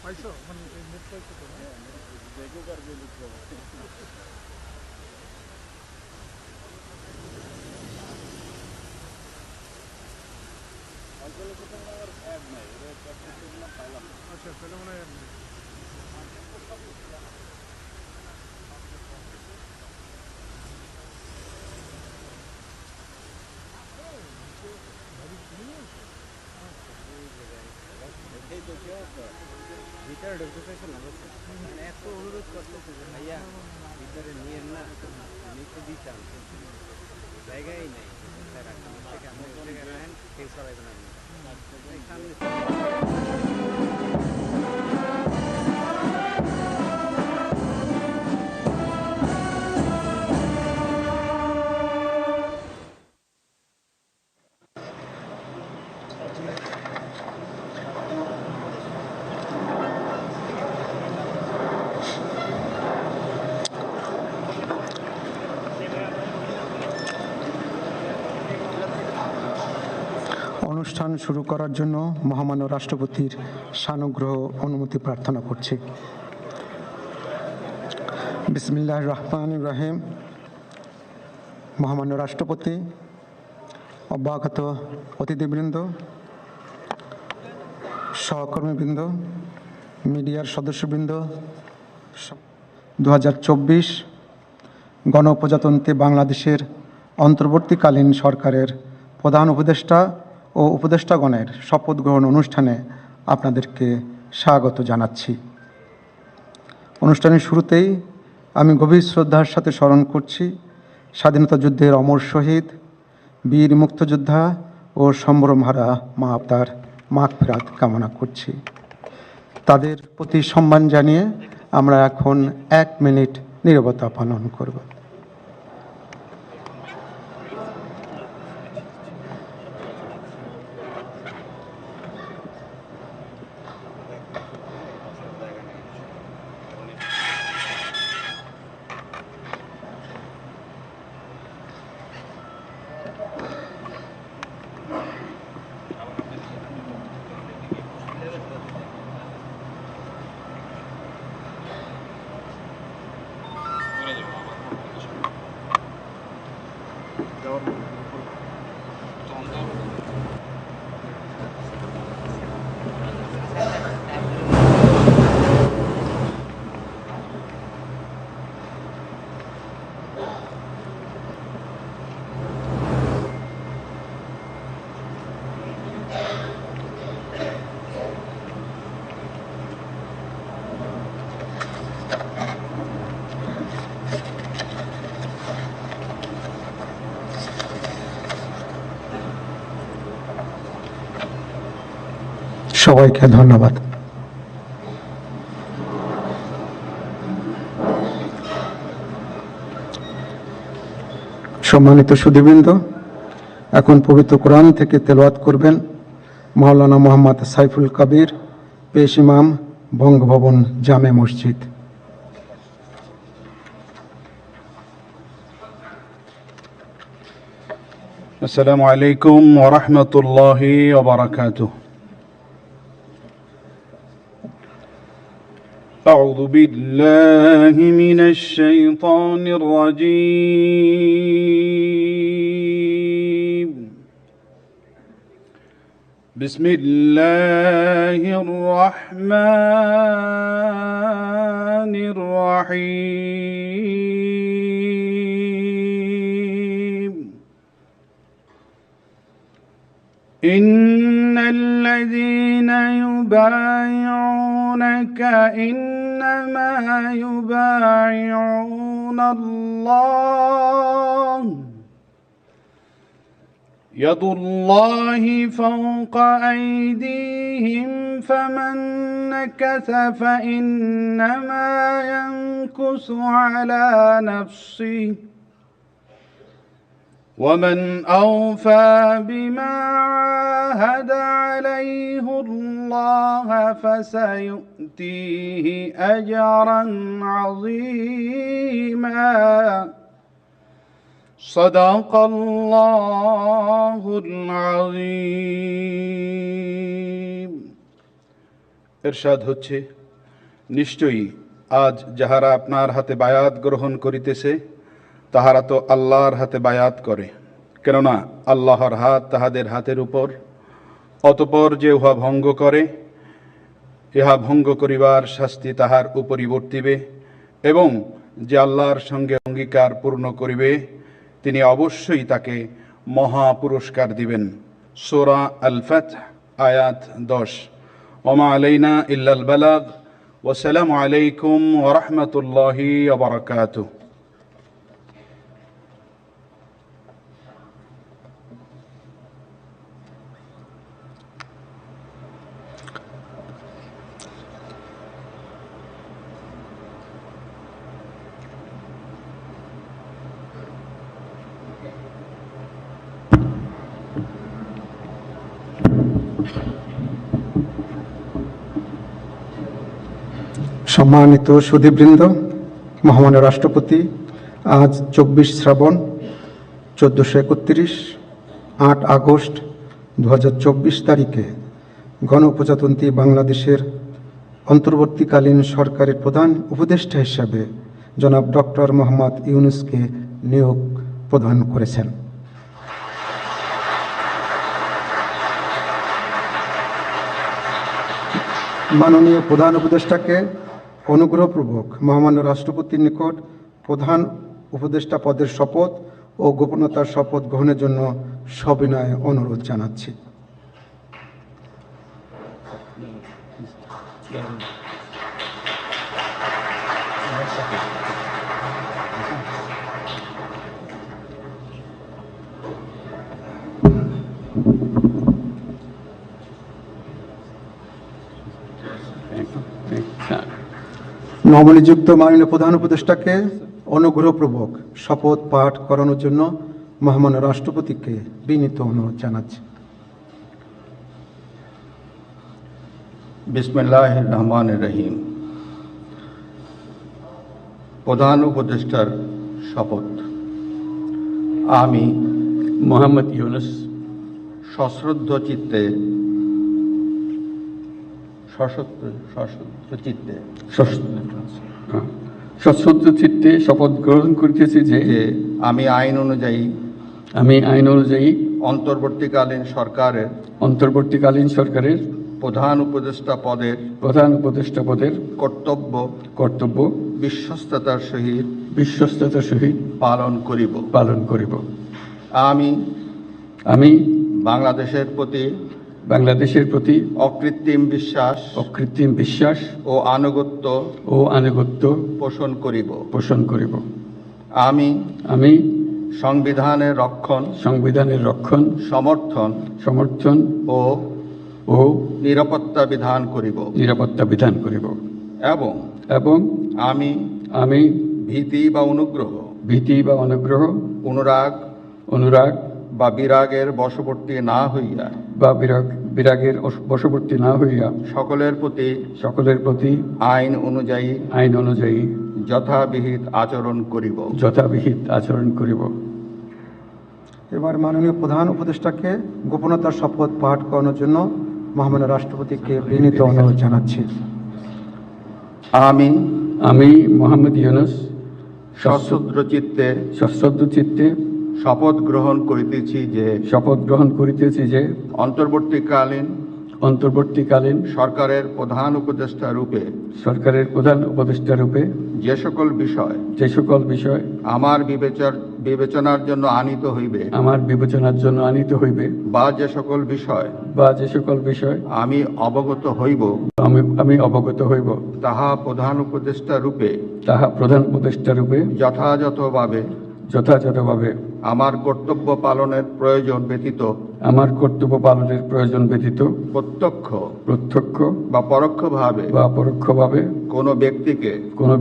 পাইছো মানে নেট পাইছো তো না? দেখো পারবে লিখতে অঞ্চলের সাথে আমার অ্যাড নাই, এটা ক্যাপ্টেন পাইলাম না। আচ্ছা তাহলে মনে হয় এই তো কি অবস্থা? ভিতরে ঢুকতে চাইছে না, মানে এত অনুরোধ করতেছে যে ভাইয়া ভিতরে নিয়ে না, নিতে দিতাম জায়গায় নাই। স্যার আপনি থেকে আপনি থেকে নেন, কেউ সরাইবে না। অনুষ্ঠান শুরু করার জন্য মহামান্য রাষ্ট্রপতির সানুগ্রহ অনুমতি প্রার্থনা করছি। বিসমিল্লাহির রহমানির রহিম। মহামান্য রাষ্ট্রপতি, অব্যাহত অতিথিবৃন্দ, সহকর্মীবৃন্দ, মিডিয়ার সদস্যবৃন্দ, 2024 গণপ্রজাতন্ত্রী বাংলাদেশের অন্তর্বর্তীকালীন সরকারের প্রধান উপদেষ্টা ও উপদেষ্টাগণের শপথ গ্রহণ অনুষ্ঠানে আপনাদেরকে স্বাগত জানাচ্ছি। অনুষ্ঠানের শুরুতেই আমি গভীর শ্রদ্ধার সাথে স্মরণ করছি স্বাধীনতা যুদ্ধের অমর শহীদ, বীর মুক্তিযোদ্ধা ও সম্ভ্রমহারা মা তার মাগফিরাত কামনা করছি। তাদের প্রতি সম্মান জানিয়ে আমরা এখন 1 মিনিট নীরবতা পালন করব। সবাইকে ধন্যবাদ। সম্মানিত সুধীবৃন্দ, এখন পবিত্র কোরআন থেকে তেলাওয়াত করবেন মাওলানা মোহাম্মদ সাইফুল কবির, পেশ ইমাম, বঙ্গভবন জামে মসজিদ। السلام عليكم ورحمة الله وبركاته. أعوذ بالله من الشيطان الرجيم. بسم الله الرحمن الرحيم. إن الذين يبايعونك إنما يبايعون الله يد الله فوق أيديهم فمن نكث فإنما ينكث على نفسه ومن أوفى بما عاهد عليه الله فسيؤتيه أجرا عظيما. صدق الله العظيم. এরশাদ হচ্ছে, নিশ্চয়ই আজ যাহারা আপনার হাতে বায়াত গ্রহণ করিতেছে তাহারা তো আল্লাহর হাতে বায়াত করে, কেননা আল্লাহর হাত তাহাদের হাতের উপর। অতঃপর যে উহা ভঙ্গ করে, ইহা ভঙ্গ করিবার শাস্তি তাহার উপরই বর্তিবে, এবং যে আল্লাহর সঙ্গে অঙ্গীকার পূর্ণ করিবে তিনি অবশ্যই তাকে মহা পুরস্কার দিবেন। সূরা আল ফাতহ আয়াত 10। ওমা আলাইনা ইল্লাল বালাগ। ওয়াসসালামু আলাইকুম ওয়া রাহমাতুল্লাহি ওয়া বারাকাতুহু। সম্মানিত সুধীবৃন্দ, মহামান্য রাষ্ট্রপতি আজ 24 শ্রাবণ 1431 8 আগস্ট 2024 তারিখে গণপ্রজাতন্ত্রী বাংলাদেশের অন্তর্বর্তীকালীন সরকারের প্রধান উপদেষ্টা হিসাবে জনাব ডক্টর মোহাম্মদ ইউনূসকে নিয়োগ প্রদান করেছেন। মাননীয় প্রধান উপদেষ্টাকে অনুগ্রহপূর্বক মহামান্য রাষ্ট্রপতির নিকট প্রধান উপদেষ্টা পদের শপথ ও গোপনতার শপথ গ্রহণের জন্য সবিনয়ে অনুরোধ জানাচ্ছি। নবনিযুক্ত মাননীয় প্রধান উপদেষ্টাকে অনুগ্রহপূর্বক শপথ পাঠ করানোর জন্য মহামান্য রাষ্ট্রপতিকে বিনীত অনুরোধ জানাচ্ছি। বিসমিল্লাহির রহমানির রহিম। প্রধান উপদেষ্টার শপথ। আমি মোহাম্মদ ইউনূস সশ্রদ্ধ চিত্তে সশ্রদ্ধ চিত্তে শপথ গ্রহণ করিতেছি যে আমি আইন অনুযায়ী অন্তর্বর্তীকালীন সরকারের প্রধান উপদেষ্টা পদের কর্তব্য বিশ্বস্ততার সহিত পালন করিব। আমি বাংলাদেশের প্রতি অকৃত্রিম বিশ্বাস ও আনুগত্য পোষণ করিব। আমি সংবিধানের রক্ষণ সমর্থন ও নিরাপত্তা বিধান করিব এবং আমি ভীতি বা অনুগ্রহ অনুরাগ বা বিরাগের বশবর্তী না হইয়া সকলের প্রতি আইন অনুযায়ী যথাবিহিত আচরণ করিব। এবার মাননীয় প্রধান উপদেষ্টাকে গোপনতার শপথ পাঠ করানোর জন্য মহামান্য রাষ্ট্রপতিকে বিনীত অনুরোধ জানাচ্ছি। আমি মোহাম্মদ ইউনূস সশ্রদ্ধ চিত্তে শপথ গ্রহণ করিতেছি যে অন্তর্বর্তীকালীন সরকারের প্রধান উপদেষ্টা রূপে যে সকল বিষয় আমার বিবেচনার জন্য আনিত হইবে বা যে সকল বিষয় আমি অবগত হইব তাহা প্রধান উপদেষ্টা রূপে যথাযথভাবে আমার কর্তব্য পালনের প্রয়োজন ব্যতীত প্রত্যক্ষ বা পরোক্ষভাবে কোনো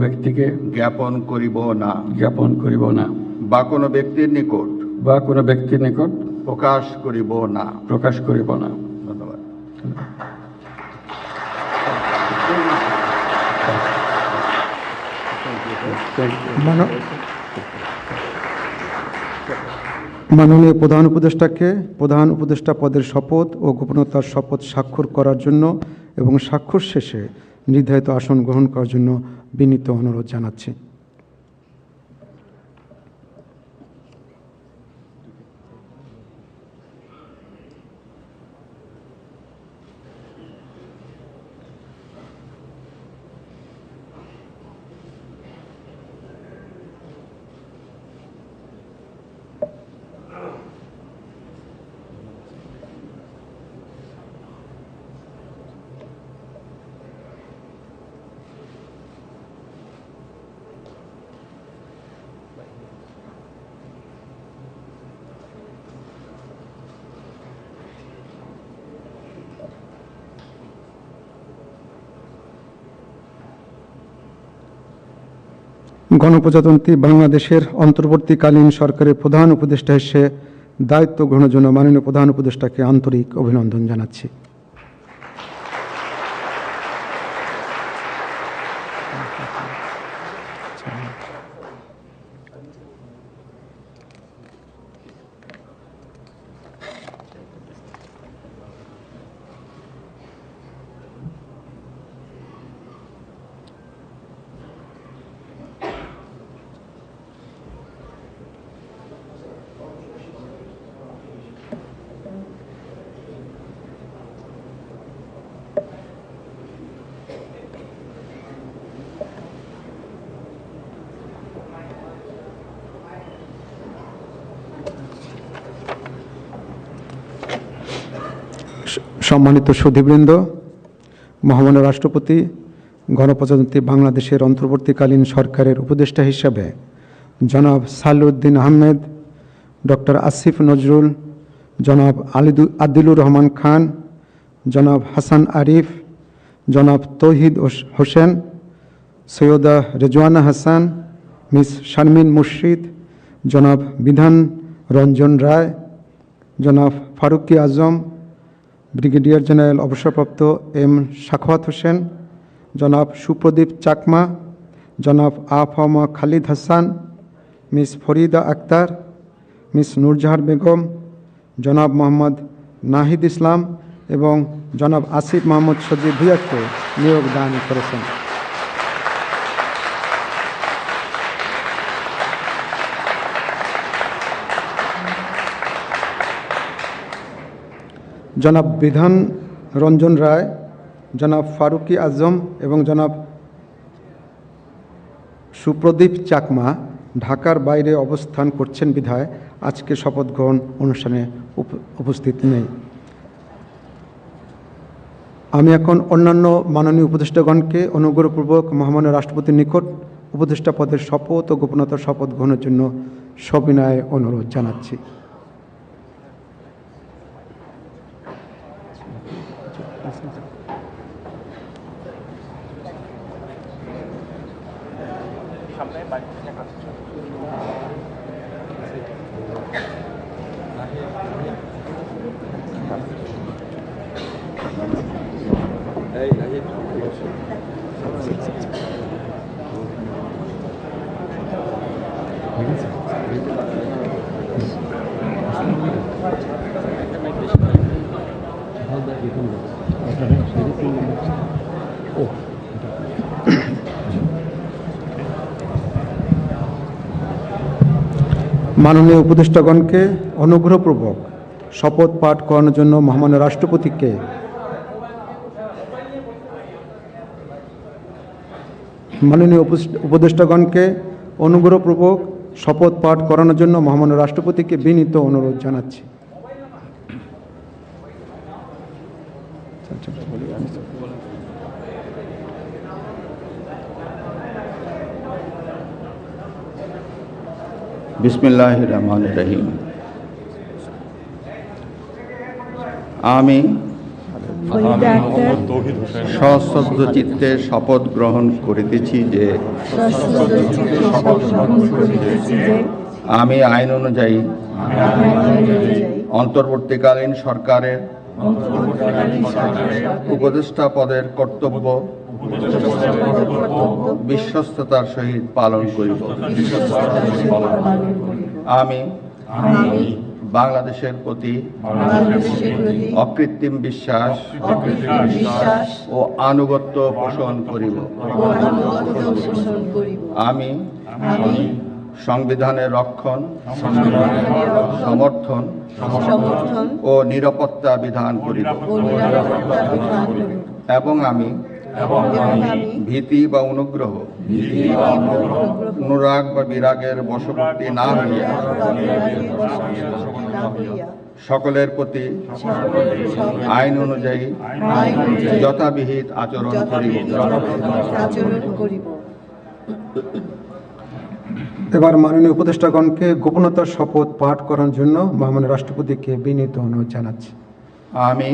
ব্যক্তিকে জ্ঞাপন করিব না বা কোনো ব্যক্তির নিকট প্রকাশ করিব না। ধন্যবাদ। মাননীয় প্রধান উপদেষ্টাকে প্রধান উপদেষ্টা পদের শপথ ও গোপনতার শপথ স্বাক্ষর করার জন্য এবং স্বাক্ষর শেষে নির্ধারিত আসন গ্রহণ করার জন্য বিনীত অনুরোধ জানাচ্ছি। গণপ্রজাতন্ত্রী বাংলাদেশের অন্তর্বর্তীকালীন সরকারের প্রধান উপদেষ্টা হিসেবে দায়িত্ব গ্রহণের জন্য মাননীয় প্রধান উপদেষ্টাকে আন্তরিক অভিনন্দন জানাচ্ছি। সম্মানিত সুধীবৃন্দ, মহামান্য রাষ্ট্রপতি গণপ্রজাতন্ত্রী বাংলাদেশের অন্তর্বর্তীকালীন সরকারের উপদেষ্টা হিসাবে জনাব সালেউদ্দিন আহমেদ, ডক্টর আসিফ নজরুল, জনাব আদিলুর রহমান খান, জনাব হাসান আরিফ, জনাব তৌহিদ হোসেন, সৈয়দা রেজওয়ানা হাসান, মিস শারমিন মুর্শিদ, জনাব বিধান রঞ্জন রায়, জনাব ফারুকি আজম, ব্রিগেডিয়ার জেনারেল অবসরপ্রাপ্ত এম সাখাওয়াত হোসেন, জনাব সুপ্রদীপ চাকমা, জনাব আফামা খালিদ হাসান, মিস ফরিদা আক্তার, মিস নূরজাহার বেগম, জনাব মোহাম্মদ নাহিদ ইসলাম এবং জনাব আসিফ মোহাম্মদ সজিব ভুঁইয়াকে নিয়োগ দান করেছেন। জনাব বিধান রঞ্জন রায়, জনাব ফারুকি আজম এবং জনাব সুপ্রদীপ চাকমা ঢাকার বাইরে অবস্থান করছেন বিধায় আজকে শপথ গ্রহণ অনুষ্ঠানে উপস্থিত নেই। আমি এখন অন্যান্য মাননীয় উপদেষ্টাগণকে অনুগ্রহপূর্বক মহামান্য রাষ্ট্রপতির নিকট উপদেষ্টা পদের শপথ ও গোপনতার শপথ গ্রহণের জন্য সবিনয়ে অনুরোধ জানাচ্ছি। মাননীয় উপদেষ্টাগণকে অনুগ্রহপূর্বক শপথ পাঠ করানোর জন্য মহামান্য রাষ্ট্রপতিকে মাননীয় উপদেষ্টাগণকে অনুগ্রহপূর্বক শপথ পাঠ করানোর জন্য মহামান্য রাষ্ট্রপতিকে বিনীত অনুরোধ জানাচ্ছি। বিসমিল্লাহির রহমানির রহিম। আমি সশ্রদ্ধ চিত্তে শপথ গ্রহণ করিতেছি যে আমি আইন অনুযায়ী অন্তর্বর্তীকালীন সরকারের উপদেষ্টা পদের কর্তব্য বিশ্বস্ততার সহিত পালন করিব। আমি বাংলাদেশের প্রতি অকৃত্রিম বিশ্বাস ও আনুগত্য পোষণ করিব। আমি সংবিধানের রক্ষণ, সমর্থন ও নিরাপত্তা বিধান করিব এবং আমি ভীতি বা অনুগ্রহ, অনুরাগ বা বিরাগের বশবর্তী না হইয়া সকলের প্রতি আইন অনুযায়ী যথাবিহিত আচরণ করিব। এবার মাননীয় উপদেষ্টাগণকে গোপনতার শপথ পাঠ করার জন্য মহামান্য রাষ্ট্রপতিকে বিনীত অনুরোধ জানাচ্ছি। আমি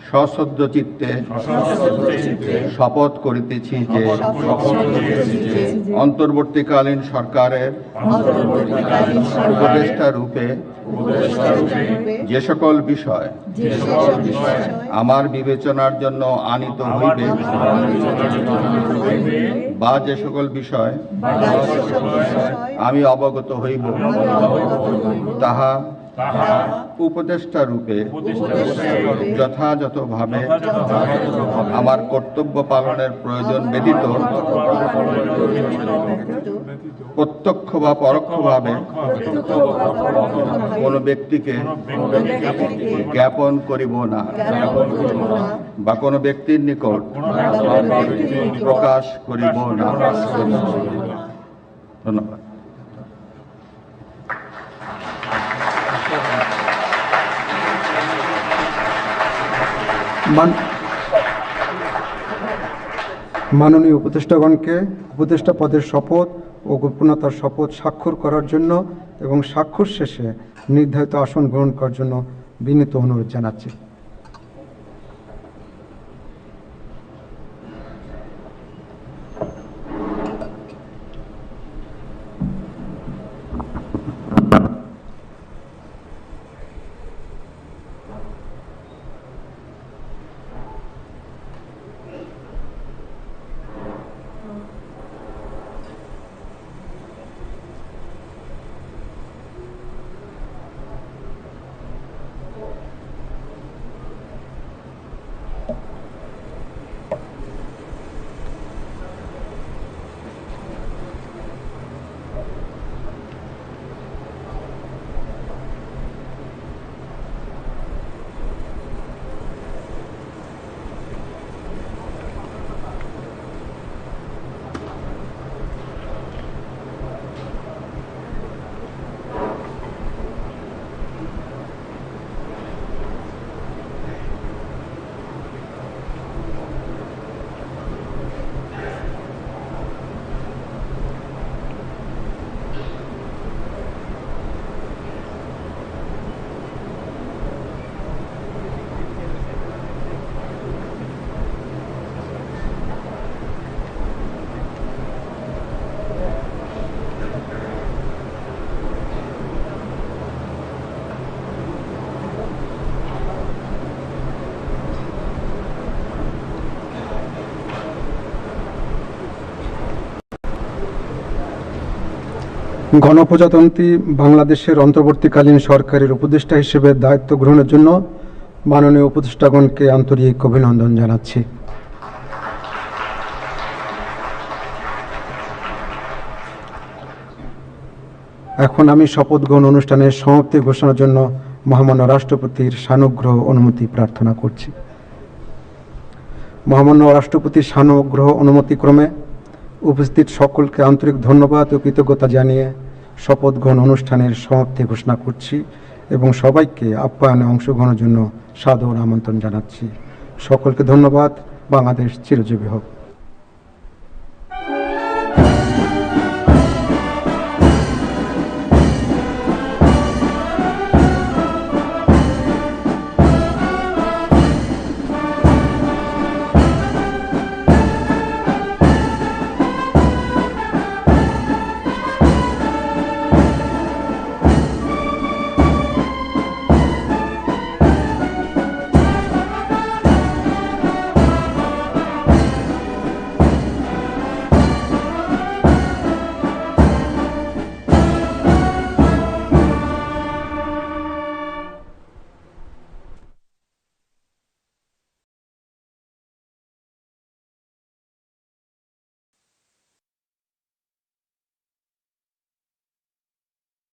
সশ্রদ্ধ চিত্তে শপথ করিতেছি যে অন্তর্বর্তীকালীন সরকারের উপদেষ্টা রূপে যে সকল বিষয় আমার বিবেচনার জন্য আনিত হইবে বা যে সকল বিষয় আমি অবগত হইব তাহা উপদেষ্টা রূপে যথাযথভাবে আমার কর্তব্য পালনের প্রয়োজন ব্যতীত প্রত্যক্ষ বা পরোক্ষভাবে কোনো ব্যক্তিকে জ্ঞাপন করিব না বা কোনো ব্যক্তির নিকট প্রকাশ করিব না। ধন্যবাদ। মাননীয় উপদেষ্টাগণকে উপদেষ্টা পদের শপথ ও গোপনতার শপথ স্বাক্ষর করার জন্য এবং স্বাক্ষর শেষে নির্ধারিত আসন গ্রহণ করার জন্য বিনীত অনুরোধ জানাচ্ছি। গণপ্রজাতন্ত্রী বাংলাদেশের অন্তর্বর্তীকালীন সরকারের উপদেষ্টা হিসেবে দায়িত্ব গ্রহণের জন্য মাননীয় উপদেষ্টাগণকে আন্তরিক অভিনন্দন জানাচ্ছি। এখন আমি শপথ গ্রহণ অনুষ্ঠানের সমাপ্তি ঘোষণার জন্য মহামান্য রাষ্ট্রপতির সানুগ্রহ অনুমতি প্রার্থনা করছি। মহামান্য রাষ্ট্রপতির সানুগ্রহ অনুমতিক্রমে উপস্থিত সকলকে আন্তরিক ধন্যবাদ ও কৃতজ্ঞতা জানিয়ে শপথ গ্রহণ অনুষ্ঠানের সমাপ্তি ঘোষণা করছি এবং সবাইকে আপ্যায়নে অংশগ্রহণের জন্য সাদর আমন্ত্রণ জানাচ্ছি। সকলকে ধন্যবাদ। বাংলাদেশ চিরজীবী হোক।